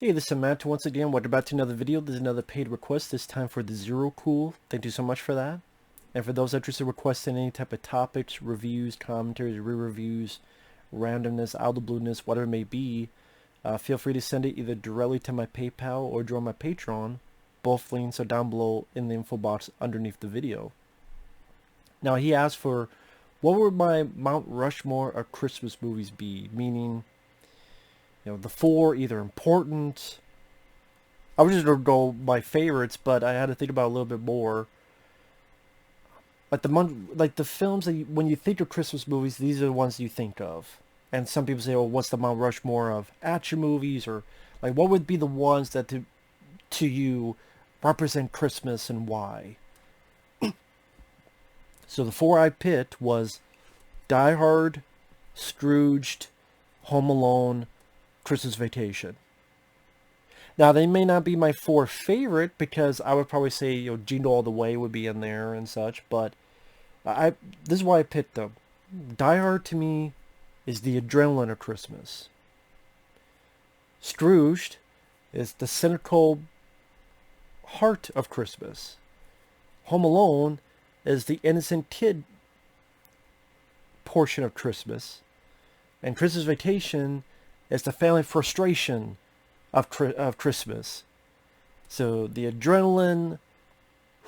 Hey, this is Matt. Once again, welcome back to another video. This is another paid request, this time for the Zero Cool. Thank you so much for that. And for those interested in requesting any type of topics, reviews, commentaries, re-reviews, randomness, out of the blueness, whatever it may be, feel free to send it either directly to my PayPal or join my Patreon. Both links are down below in the info box underneath the video. Now, he asked for, what would my Mount Rushmore of Christmas movies be? Meaning, the four either important. I was just gonna go my favorites, but I had to think about it a little bit more. Like the films that when you think of Christmas movies, these are the ones you think of. And some people say, "Oh, what's the Mount Rushmore of action movies?" Or like, what would be the ones that to you represent Christmas and why? So the four I picked was Die Hard, Scrooged, Home Alone, Christmas Vacation. Now, they may not be my four favorite because I would probably say, Jingle All the Way would be in there and such, but I this is why I picked them. Die Hard to me is the adrenaline of Christmas. Scrooged is the cynical heart of Christmas. Home Alone is the innocent kid portion of Christmas. And Christmas Vacation is the family frustration of Christmas. So the adrenaline,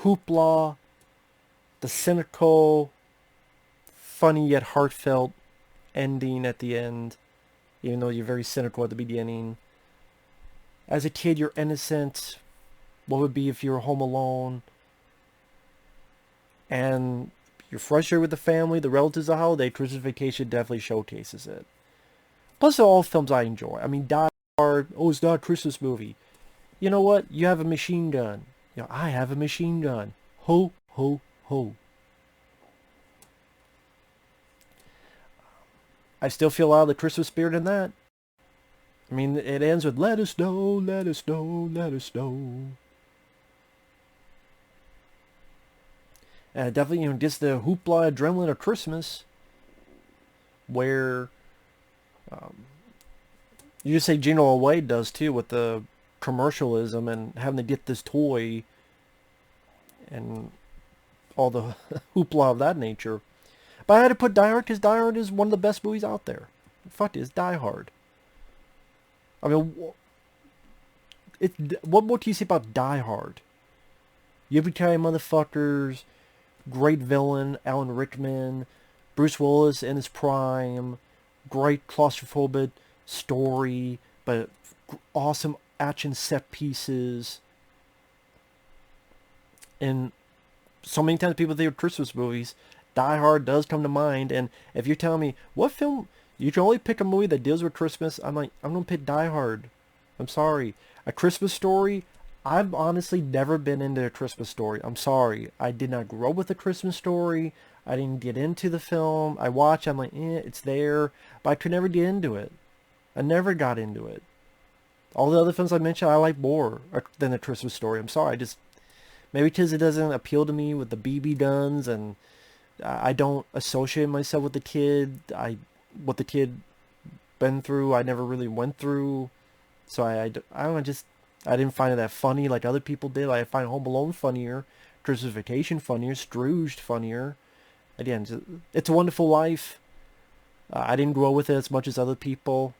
hoopla, the cynical, funny yet heartfelt ending at the end, even though you're very cynical at the beginning. As a kid, you're innocent. What would be if you were home alone? And you're frustrated with the family, the relatives, the holiday. Christmas Vacation definitely showcases it. Plus, they're all films I enjoy. I mean, Die Hard, oh, it's not a Christmas movie. You know what? You have a machine gun. I have a machine gun. Ho, ho, ho. I still feel a lot of the Christmas spirit in that. I mean, it ends with let us know, let us know, let us know. And definitely, just the hoopla adrenaline of Christmas, where you just say Gino Away does too with the commercialism and having to get this toy and all the hoopla of that nature. But I had to put Die Hard because Die Hard is one of the best movies out there. Fuck it, it's Die Hard. I mean, what more can you say about Die Hard? Yippee-ki-yay motherfuckers, great villain, Alan Rickman, Bruce Willis in his prime, great claustrophobic story, but awesome action set pieces. And so many times people think of Christmas movies, Die Hard does come to mind. And if you're telling me what film, you can only pick a movie that deals with Christmas, I'm like, I'm gonna pick Die Hard. I'm sorry. A Christmas Story, I've honestly never been into a Christmas Story. I'm sorry. I did not grow up with a Christmas Story. I didn't get into the film. I watch, I'm like, it's there. But I could never get into it. I never got into it. All the other films I mentioned, I like more than A Christmas Story. I'm sorry. Maybe because it doesn't appeal to me with the BB guns, and I don't associate myself with the kid. What the kid been through, I never really went through. So I don't know, I didn't find it that funny like other people did. I find Home Alone funnier, Christmas Vacation funnier, Scrooged funnier. Again, It's a Wonderful Life. I didn't grow with it as much as other people.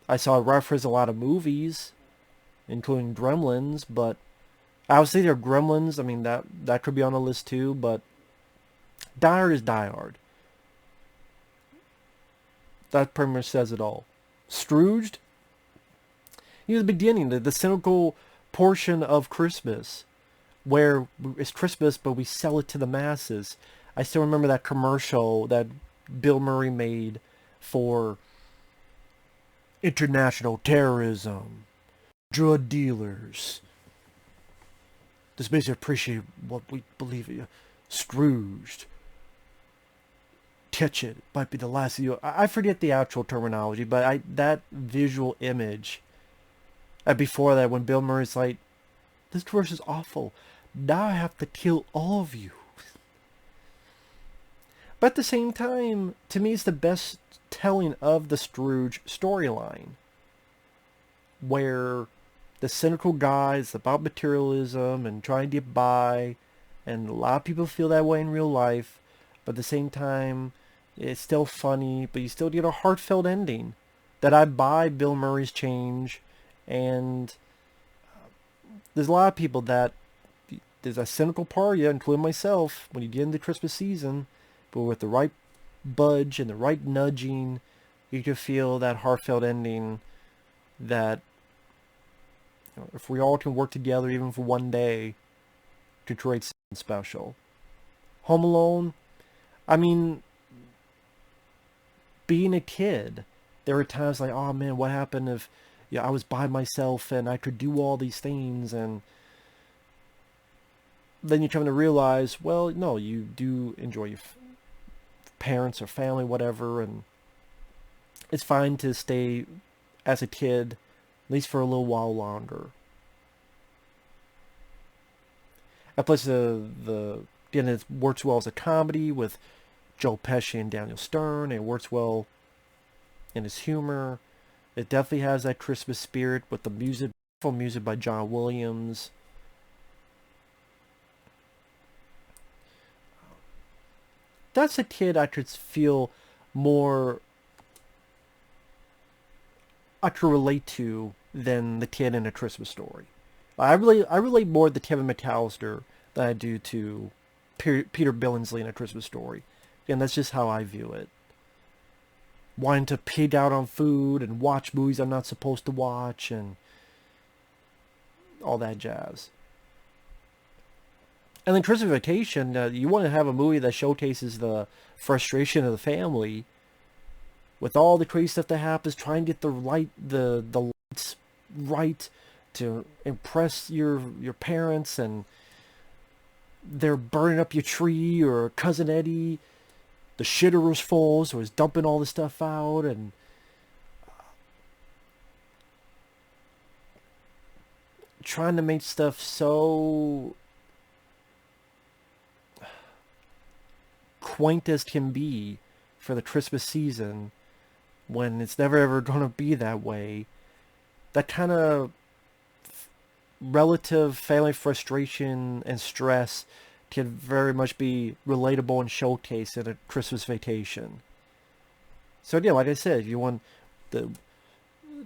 I saw it reference a lot of movies, including Gremlins, but I would say they're Gremlins. I mean, that could be on the list too, but Die Hard is Die Hard. That pretty much says it all. Scrooged, the beginning, the cynical portion of Christmas, where it's Christmas, but we sell it to the masses. I still remember that commercial that Bill Murray made for international terrorism, drug dealers. This makes you appreciate what we believe in. Scrooged. Catch it. Might be the last of you. I forget the actual terminology, but that visual image. And before that, when Bill Murray's like, this commercial is awful. Now I have to kill all of you. But at the same time, to me, it's the best telling of the Scrooge storyline. where the cynical guy is about materialism and trying to get by, and a lot of people feel that way in real life, but at the same time, it's still funny, but you still get a heartfelt ending. That I buy Bill Murray's change, and there's a lot of people that there's a cynical part of you, including myself, when you get into Christmas season, but with the right budge and the right nudging, you can feel that heartfelt ending that, you know, if we all can work together even for one day to create something special. Home Alone, I mean, being a kid, there were times like, oh man, what happened if, I was by myself and I could do all these things, and then you come to realize, well, no, you do enjoy your parents or family, whatever, and it's fine to stay as a kid, at least for a little while longer. Plus, again, it works well as a comedy with Joe Pesci and Daniel Stern. It works well in his humor. It definitely has that Christmas spirit with the music, beautiful music by John Williams. That's a kid I could feel more, I could relate to than the kid in A Christmas Story. I relate more to Kevin McAllister than I do to Peter Billingsley in A Christmas Story. And that's just how I view it. Wanting to pig out on food and watch movies I'm not supposed to watch and all that jazz. And then Christmas Vacation, you want to have a movie that showcases the frustration of the family with all the crazy stuff that happens, trying to get the lights right to impress your parents, and they're burning up your tree, or Cousin Eddie, the shitter was full, so he's dumping all the stuff out, and trying to make stuff so quaint as can be for the Christmas season when it's never ever going to be that way. That kind of relative family frustration and stress can very much be relatable and showcased in A Christmas Vacation. So yeah, like I said, if you want the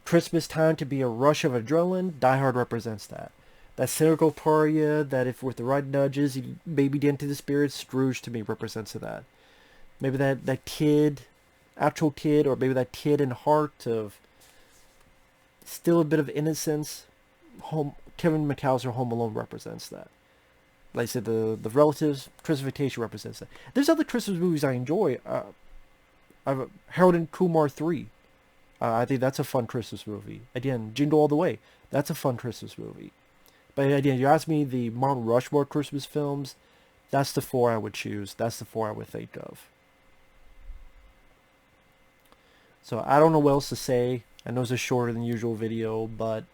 Christmas time to be a rush of adrenaline, Die Hard represents that. That cynical part of you, that if with the right nudges, you maybe get into the spirit, Scrooge to me represents that. Maybe that kid, actual kid, or maybe that kid in heart of still a bit of innocence. Kevin McAllister Home Alone represents that. Like I said, the relatives, Christmas Vacation represents that. There's other Christmas movies I enjoy. I've Harold and Kumar 3. I think that's a fun Christmas movie. Again, Jingle All the Way. That's a fun Christmas movie. But again, you ask me the Mount Rushmore Christmas films, that's the four I would choose. That's the four I would think of. So I don't know what else to say. I know it's a shorter than usual video, but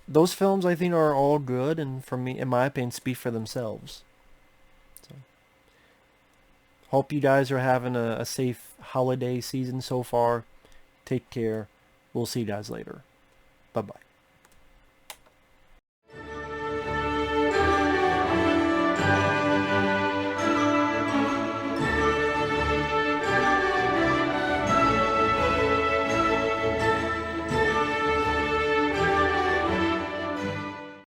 those films I think are all good, and for me, in my opinion, speak for themselves. So, hope you guys are having a safe holiday season so far. Take care. We'll see you guys later. Bye-bye.